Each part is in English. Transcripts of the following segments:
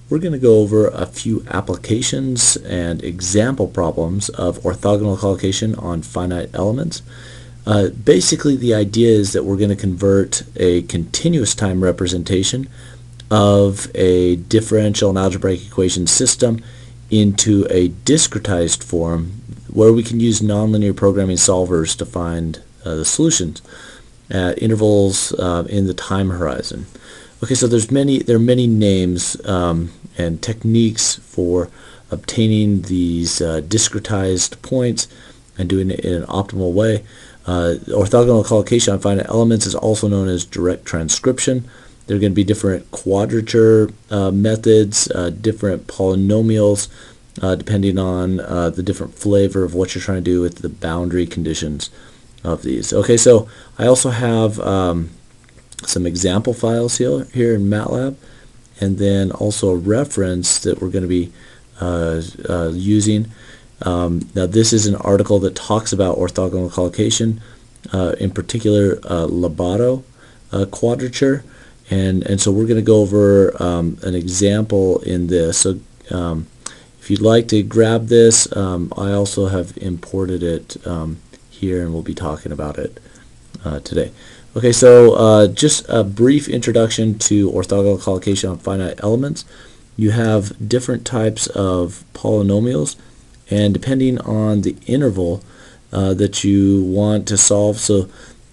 we're going to go over a few applications and example problems of orthogonal collocation on finite elements. Basically, the idea is that we're going to convert a continuous time representation of a differential and algebraic equation system into a discretized form where we can use nonlinear programming solvers to find the solutions at intervals in the time horizon. Okay, so there are many names and techniques for obtaining these discretized points and doing it in an optimal way. Orthogonal collocation on finite elements is also known as direct transcription. There are going to be different quadrature methods, different polynomials, depending on the different flavor of what you're trying to do with the boundary conditions of these. Okay, so I also have some example files here in Matlab, and then also a reference that we're going to be using. Now this is an article that talks about orthogonal collocation, in particular Lobatto quadrature, and so we're going to go over an example in this. So if you'd like to grab this, I also have imported it here, and we'll be talking about it today. Okay, so just a brief introduction to orthogonal collocation on finite elements. You have different types of polynomials, and depending on the interval that you want to solve, so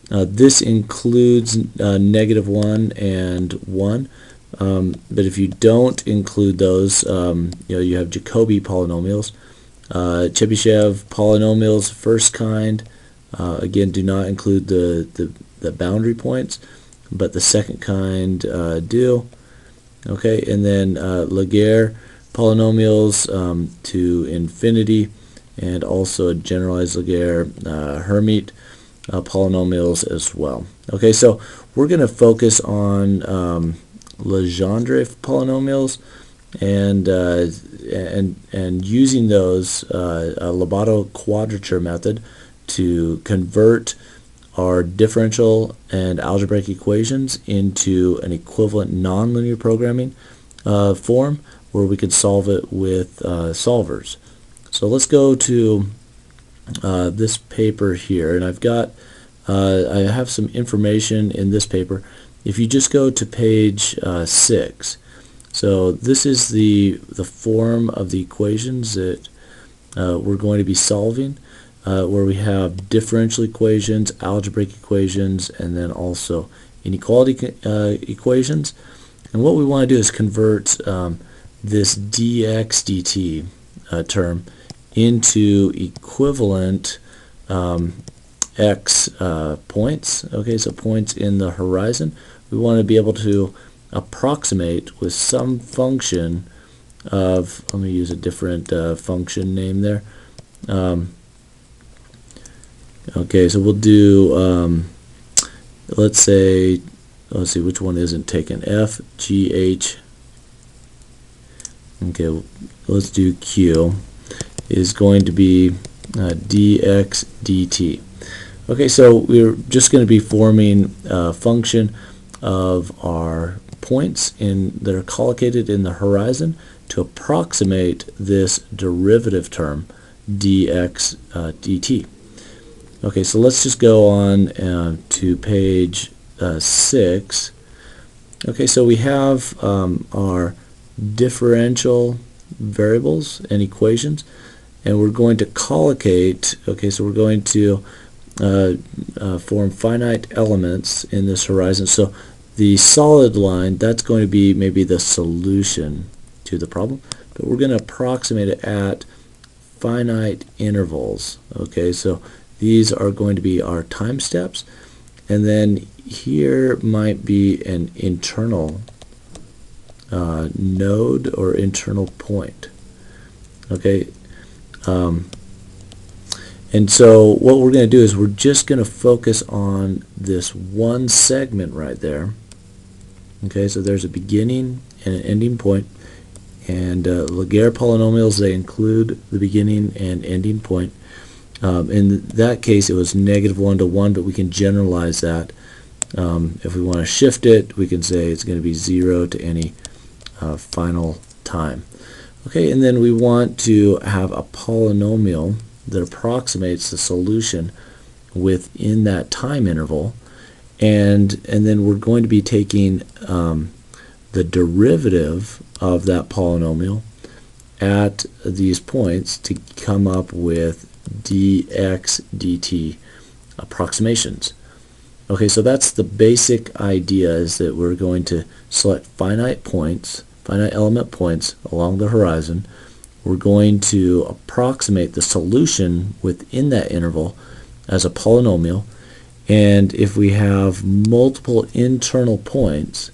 this includes -1 and 1, but if you don't include those, you have Jacobi polynomials. Chebyshev polynomials, first kind, again, do not include the boundary points, but the second kind do. Okay, and then Laguerre polynomials to infinity, and also generalized Laguerre Hermite polynomials as well. Okay, so we're going to focus on Legendre polynomials and using those a Lobatto quadrature method to convert our differential and algebraic equations into an equivalent nonlinear programming form where we could solve it with solvers. So let's go to this paper here, and I have some information in this paper. If you just go to page 6, so this is the form of the equations that we're going to be solving, where we have differential equations, algebraic equations, and then also inequality equations. And what we want to do is convert this dx dt term into equivalent x points. Okay, so points in the horizon. We want to be able to approximate with some function of, let me use a different function name there. Okay, so we'll do, let's see which one isn't taken, f, g, h. Okay, let's do q, is going to be dx dt. Okay, so we're just going to be forming a function of our points that are collocated in the horizon to approximate this derivative term, dx dt. Okay, so let's just go on to page 6. Okay, so we have our differential variables and equations, and we're going to collocate. Okay, so we're going to form finite elements in this horizon. So the solid line, that's going to be maybe the solution to the problem, but we're going to approximate it at finite intervals. Okay, so these are going to be our time steps, and then here might be an internal node or internal point. Okay, and so what we're going to do is we're just going to focus on this one segment right there. Okay, so there's a beginning and an ending point, and Laguerre polynomials, they include the beginning and ending point. In that case, it was -1 to 1, but we can generalize that. If we want to shift it, we can say it's going to be 0 to any final time. Okay, and then we want to have a polynomial that approximates the solution within that time interval, and then we're going to be taking the derivative of that polynomial at these points to come up with dx dt approximations. Okay, so that's the basic idea, is that we're going to select finite points, finite element points along the horizon. We're going to approximate the solution within that interval as a polynomial, and if we have multiple internal points,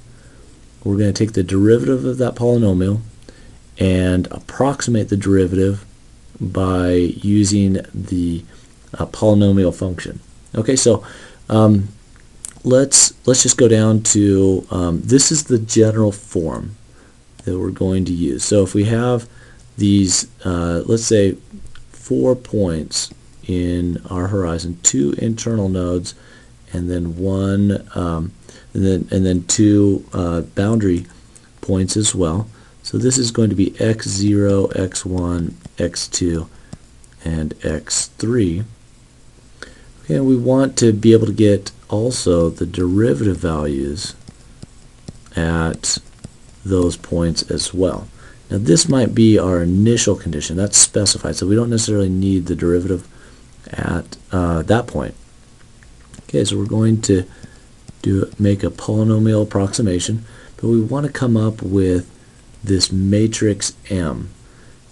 we're going to take the derivative of that polynomial and approximate the derivative by using the polynomial function. Okay, so let's just go down to this is the general form that we're going to use. So if we have these, let's say 4 points in our horizon, 2 internal nodes, and then and then 2 boundary points as well. So this is going to be x0, x1, x2, and x3. Okay, and we want to be able to get also the derivative values at those points as well. Now this might be our initial condition. That's specified, so we don't necessarily need the derivative at that point. Okay, so we're going to make a polynomial approximation, but we want to come up with this matrix M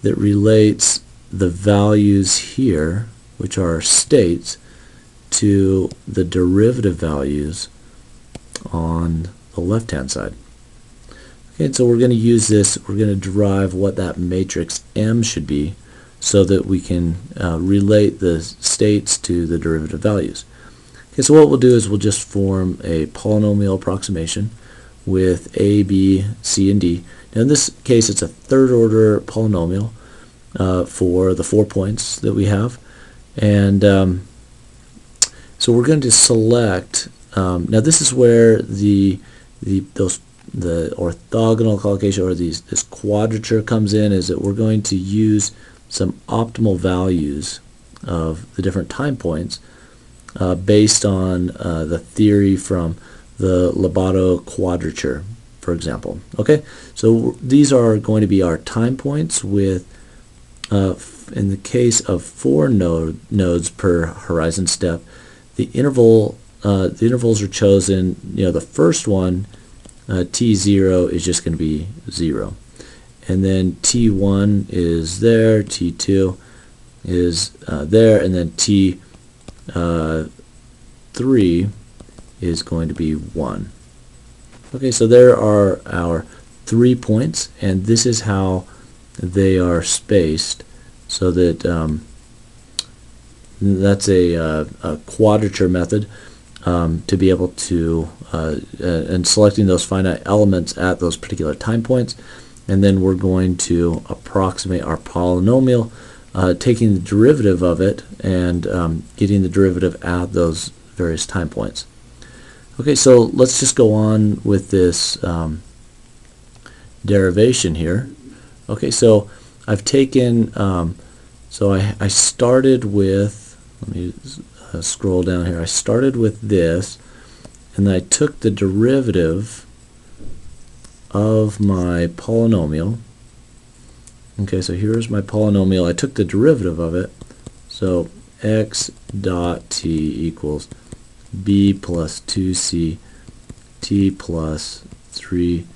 that relates the values here, which are states, to the derivative values on the left-hand side. Okay, and so we're going to use this, we're going to derive what that matrix M should be so that we can relate the states to the derivative values. Okay, so what we'll do is we'll just form a polynomial approximation with A, B, C, and D. Now in this case it's a third order polynomial for the 4 points that we have, and so we're going to select, now this is where the orthogonal collocation, or this quadrature, comes in, is that we're going to use some optimal values of the different time points based on the theory from the Lobatto quadrature, for example. Okay, so these are going to be our time points with, in the case of 4 nodes per horizon step, the intervals are chosen. The first one, t0, is just going to be 0, and then t1 is there, t2 is there, and then t3 is going to be 1. Okay, so there are our 3 points, and this is how they are spaced, so that that's a quadrature method to be able to, and selecting those finite elements at those particular time points, and then we're going to approximate our polynomial, taking the derivative of it and getting the derivative at those various time points. Okay, so let's just go on with this derivation here. Okay, so I've taken, so I started with, let me scroll down here, I started with this, and then I took the derivative of my polynomial. Okay, so here's my polynomial. I took the derivative of it, so x dot t equals b plus 2c t plus 3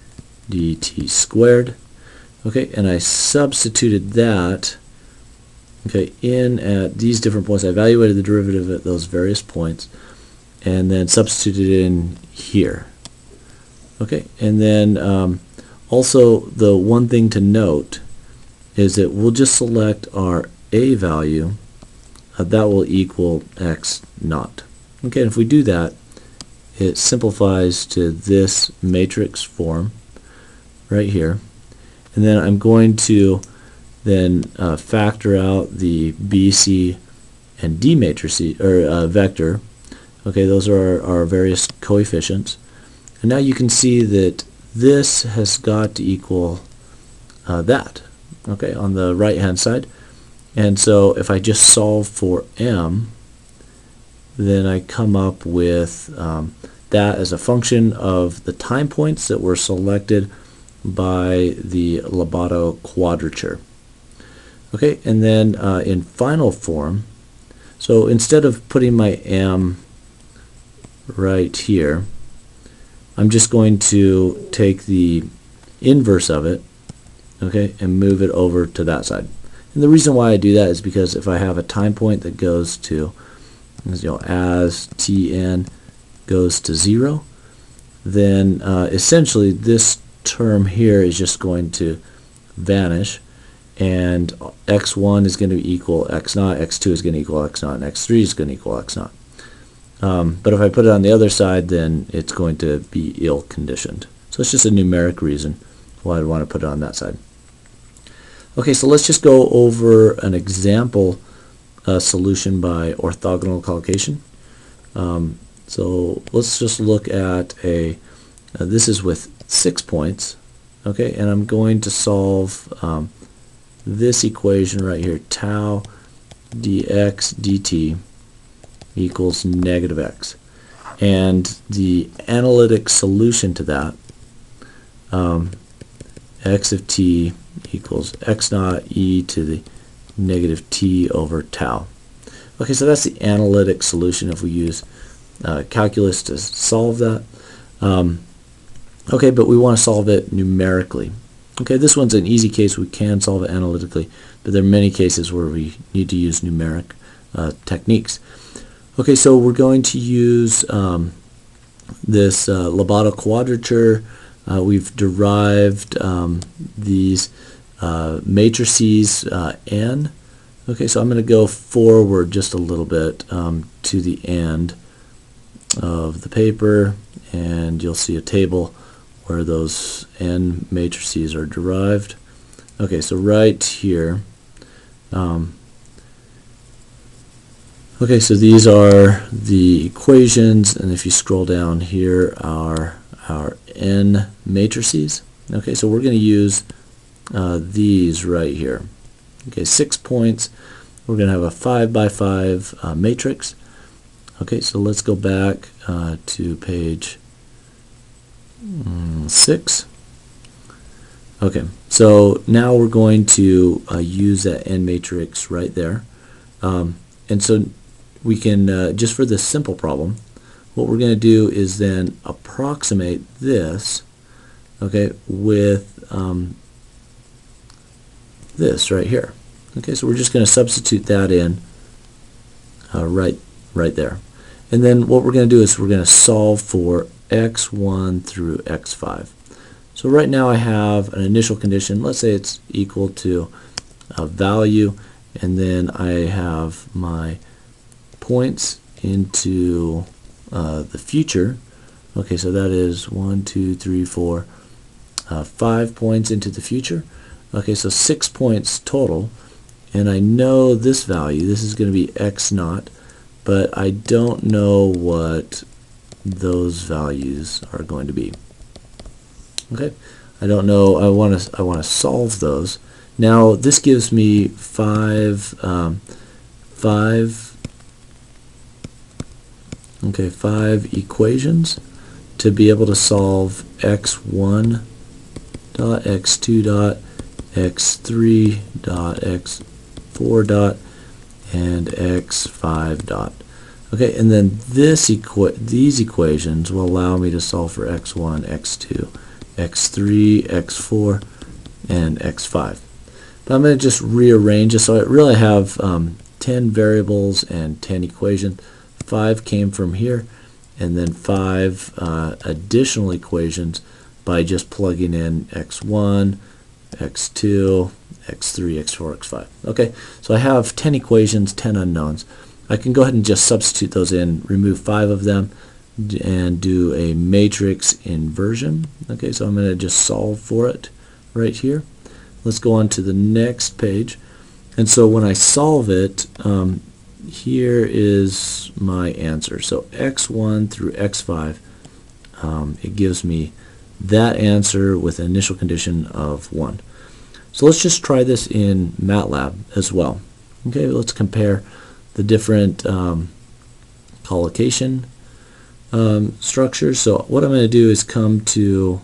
dt squared. Okay, and I substituted that, okay, in at these different points. I evaluated the derivative at those various points and then substituted it in here. Okay, and then also the one thing to note is that we'll just select our a value, that will equal x naught. Okay, and if we do that, it simplifies to this matrix form right here, and then I'm going to then factor out the B, C, and D matrices, or vector. Okay, those are our various coefficients, and now you can see that this has got to equal that, okay, on the right hand side. And so if I just solve for m, then I come up with that as a function of the time points that were selected by the Lobatto quadrature. Okay, and then in final form, so instead of putting my m right here, I'm just going to take the inverse of it, okay, and move it over to that side. And the reason why I do that is because if I have a time point that goes to, as tn goes to 0, then essentially this term here is just going to vanish, and x1 is going to equal x0, x2 is going to equal x0, and x3 is going to equal x0. But if I put it on the other side, then it's going to be ill-conditioned. So it's just a numeric reason why I'd want to put it on that side. Okay, so let's just go over an example solution by orthogonal collocation. So let's just look at this is with 6 points, okay, and I'm going to solve this equation right here, tau dx dt equals negative x. And the analytic solution to that, x of t equals x naught e to the negative t over tau. Okay, so that's the analytic solution if we use calculus to solve that. Okay, but we want to solve it numerically. Okay, this one's an easy case. We can solve it analytically, but there are many cases where we need to use numeric techniques. Okay, so we're going to use this Lobatto quadrature. We've derived these matrices n. Okay, so I'm going to go forward just a little bit to the end of the paper, and you'll see a table where those n matrices are derived. Okay, so right here, okay, so these are the equations, and if you scroll down here are our n matrices. Okay, so we're going to use these right here. Okay, 6 points. We're going to have a 5 by 5 matrix. Okay, so let's go back to page 6. Okay, so now we're going to use that n matrix right there. And so we can, just for this simple problem, what we're going to do is then approximate this, okay, with this right here. Okay, so we're just going to substitute that in right there. And then what we're going to do is we're going to solve for x1 through x5. So right now I have an initial condition. Let's say it's equal to a value, and then I have my points into the future. Okay, so that is 1, 2, 3, 4, 5 points into the future. Okay, so 6 points total, and I know this value. This is going to be x naught, but I don't know what those values are going to be. Okay, I don't know. I want to solve those. Now this gives me five equations to be able to solve x1 dot, x2 dot, x3 dot, x4 dot, and x5 dot. Okay, and then these equations will allow me to solve for x1, x2, x3, x4, and x5. But I'm going to just rearrange it. So I really have 10 variables and 10 equations. 5 came from here, and then 5 additional equations by just plugging in x1, x2, x3, x4, x5. Okay, so I have 10 equations, 10 unknowns. I can go ahead and just substitute those in, remove 5 of them, and do a matrix inversion. Okay, so I'm going to just solve for it right here. Let's go on to the next page. And so when I solve it, here is my answer. So x1 through x5, it gives me that answer with an initial condition of 1. So let's just try this in Matlab as well. Okay, let's compare the different collocation structures. So what I'm going to do is come to,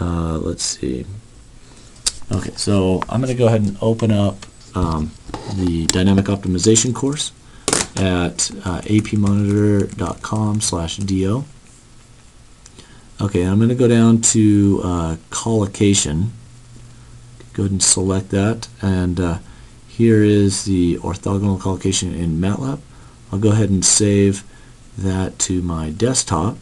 let's see. Okay, so I'm going to go ahead and open up the dynamic optimization course at APMonitor.com/do. Okay, I'm going to go down to collocation. Go ahead and select that, and here is the orthogonal collocation in Matlab. I'll go ahead and save that to my desktop.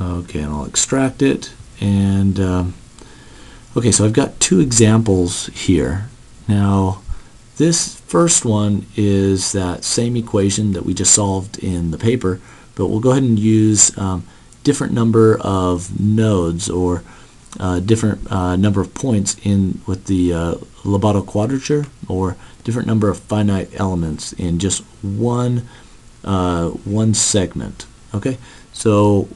Okay, and I'll extract it, and okay, so I've got two examples here. Now, this first one is that same equation that we just solved in the paper, but we'll go ahead and use different number of nodes, or different number of points in with the Lobatto quadrature, or different number of finite elements in just one segment. Okay, so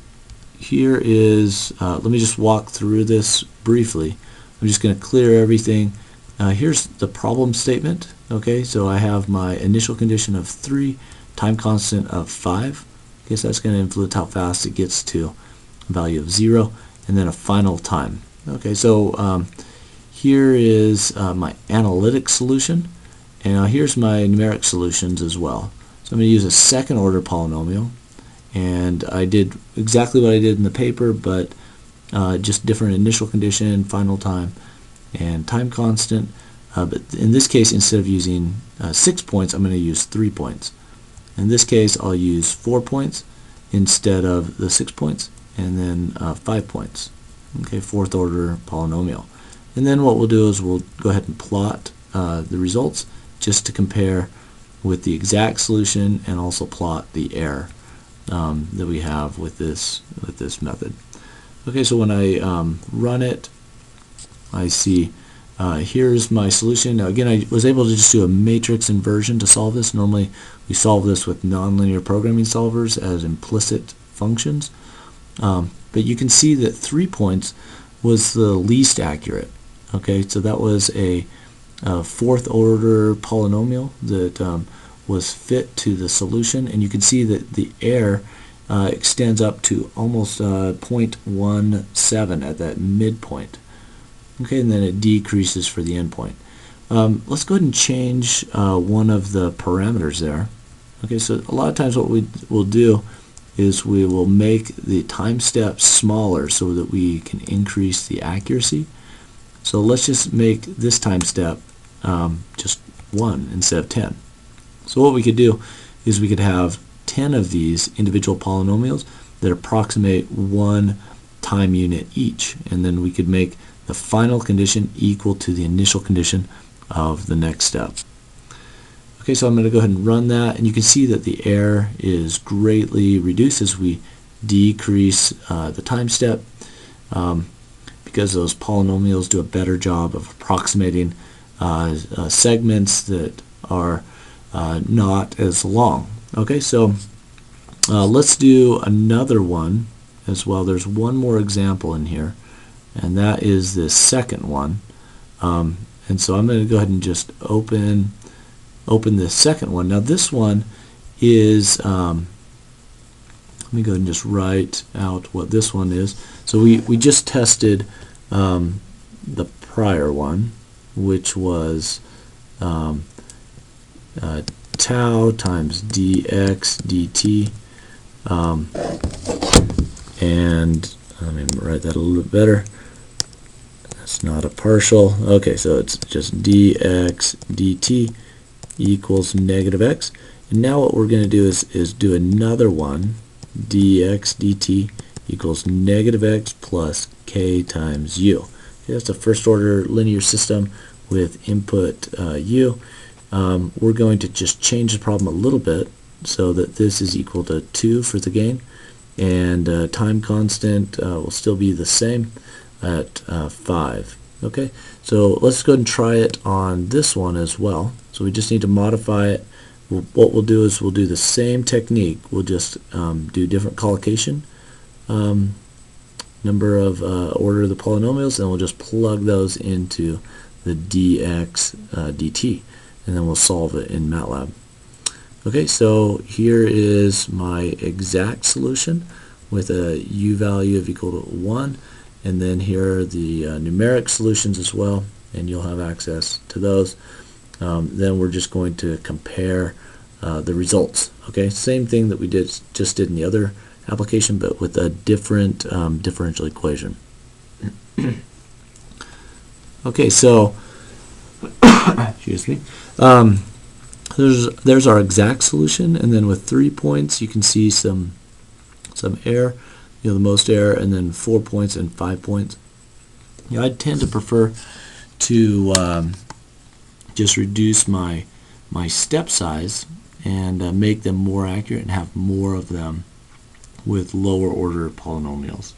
here is, let me just walk through this briefly. I'm just going to clear everything. Here's the problem statement. Okay, so I have my initial condition of 3, time constant of 5. Okay, so that's going to influence how fast it gets to a value of 0, and then a final time. Okay, so here is my analytic solution, and now here's my numeric solutions as well. So I'm going to use a second order polynomial, and I did exactly what I did in the paper, but just different initial condition, final time, and time constant. But in this case, instead of using 6 points, I'm going to use 3 points. In this case, I'll use 4 points instead of the 6 points, and then 5 points. Okay, fourth order polynomial. And then what we'll do is we'll go ahead and plot the results just to compare with the exact solution, and also plot the error that we have with this method. Okay, so when I run it, I see here's my solution. Now again, I was able to just do a matrix inversion to solve this. Normally we solve this with nonlinear programming solvers as implicit functions. But you can see that 3 points was the least accurate. Okay, so that was a fourth order polynomial that was fit to the solution, and you can see that the error extends up to almost 0.17 at that midpoint. Okay, and then it decreases for the endpoint. Let's go ahead and change one of the parameters there. Okay, so a lot of times what we will do is we will make the time steps smaller so that we can increase the accuracy. So let's just make this time step just 1 instead of 10. So what we could do is we could have 10 of these individual polynomials that approximate 1 time unit each, and then we could make the final condition equal to the initial condition of the next step. Okay, so I'm going to go ahead and run that, and you can see that the error is greatly reduced as we decrease the time step, because those polynomials do a better job of approximating segments that are not as long. Okay, so let's do another one as well. There's one more example in here, and that is the second one. And so I'm going to go ahead and just open the second one. Now this one is, let me go ahead and just write out what this one is. So we just tested the prior one, which was tau times dx dt, and let me write that a little bit better. That's not a partial. Okay, so it's just dx dt equals negative x. And now what we're going to do is do another one, dx dt equals negative x plus k times u. Okay, that's a first order linear system with input u. We're going to just change the problem a little bit so that this is equal to 2 for the gain, and time constant will still be the same at 5. Okay, so let's go ahead and try it on this one as well. So we just need to modify it. What we'll do is we'll do the same technique. We'll just do different collocation number of order of the polynomials, and we'll just plug those into the dx dt, and then we'll solve it in Matlab. Okay, so here is my exact solution with a u value of equal to 1, and then here are the numeric solutions as well, and you'll have access to those. Then we're just going to compare the results. Okay, same thing that we just did in the other application, but with a different differential equation. Okay, so excuse me. There's our exact solution, and then with 3 points, you can see some error, the most error, and then 4 points and 5 points. I tend to prefer to just reduce my step size and make them more accurate and have more of them with lower order polynomials.